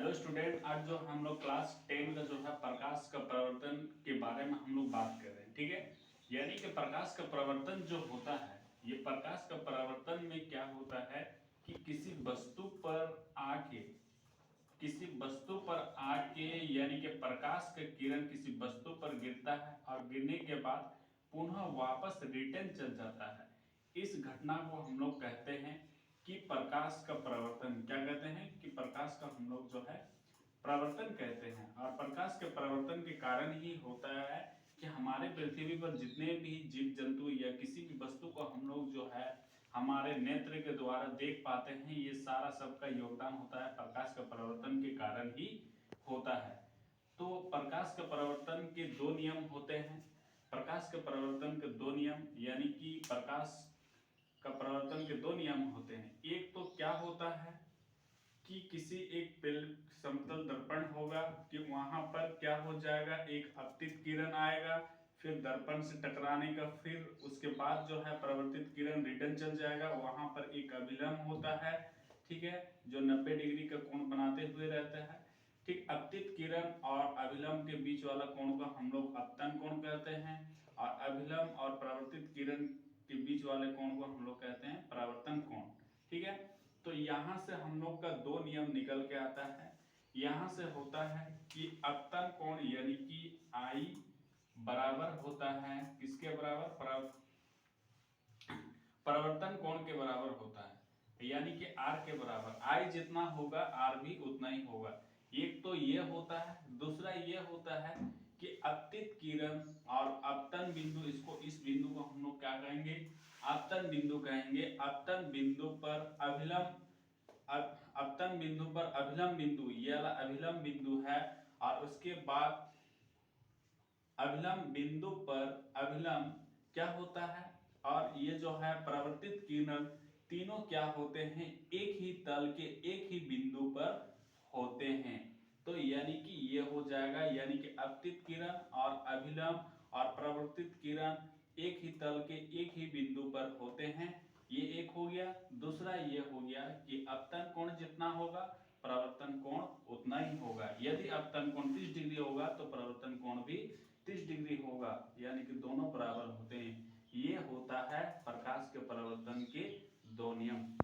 Hello student, आज जो हम लोग क्लास 10 का जो है प्रकाश का प्रवर्तन के बारे में हम लोग बात कर रहे हैं। ठीक है, यानी कि प्रकाश का प्रवर्तन जो होता है, ये प्रकाश का प्रवर्तन में क्या होता है कि किसी वस्तु पर आके यानी कि प्रकाश का किरण किसी वस्तु पर गिरता है और गिरने के बाद पुनः वापस रिटर्न चल जाता है। इस घटना को हम लोग कहते हैं कि प्रकाश का प्रवर्तन। क्या कहते हैं कि प्रकाश का हम लोग जो है प्रवर्तन कहते हैं। और प्रकाश के प्रवर्तन के कारण ही होता है कि हमारे पृथ्वी पर जितने भी जीव जंतु या किसी भी वस्तु को हम लोग जो है हमारे नेत्र के द्वारा देख पाते हैं, ये सारा सबका योगदान होता है प्रकाश का प्रवर्तन के कारण ही होता है। तो प्रकाश का प्रवर्तन के दो नियम होते हैं। प्रकाश के प्रवर्तन के दो नियम यानी कि प्रकाश का प्रवर्तन के दो नियम होते हैं। एक तो क्या होता है कि किसी एक समतल दर्पण होगा कि वहां पर क्या हो जाएगा, एक आपतित किरण आएगा, फिर दर्पण से टकराने का, फिर उसके बाद जो है परावर्तित किरण रिटर्न चल जाएगा। वहां पर एक अभिलंब होता है, ठीक है, जो 90 डिग्री का कोण बनाते हुए रहता है। ठीक, आपतित किरण और अभिलंब के बीच वाला कोण को हम लोग अपतन कोण कहते हैं, और अभिलंब और परावर्तित किरण के बीच वाले कोण को हम लोग कहते हैं परावर्तन कोण। ठीक है, तो यहां से हम लोग का दो नियम निकल के आता है। यहां से होता है कि अपतन कोण यानी कि I बराबर होता है किसके बराबर, परावर्तन कोण के बराबर होता है, यानी कि R के बराबर। I जितना होगा R भी उतना ही होगा। एक तो ये होता है, दूसरा ये होता है कि आपतित किरण और अपतन बिंदु, इसको इस बिंदु को हम लोग क्या कहेंगे, अपतन बिंदु कहेंगे। अपतन बिंदु पर अभिलंब, अपतन बिंदु पर अभिलंब बिंदु, ये वाला अभिलंब बिंदु है, और उसके बाद अभिलंब बिंदु पर अभिलंब क्या होता है, और ये जो है परावर्तित किरण, तीनों क्या होते हैं, एक ही तल के एक ही बिंदु पर होते हैं। तो यानी कि ये हो जाएगा, यानी कि आपतित किरण और अभिलंब और परावर्तित किरण एक ही तल के एक ही बिंदु पर होते हैं। ये एक हो गया। दूसरा ये हो गया कि अपतन कोण जितना होगा परावर्तन कोण उतना ही होगा। यदि अपतन कोण 30 डिग्री होगा तो परावर्तन कोण भी 30 डिग्री होगा, यानी कि दोनों बराबर होते हैं। ये होता है प्रकाश के परावर्तन के दो नियम।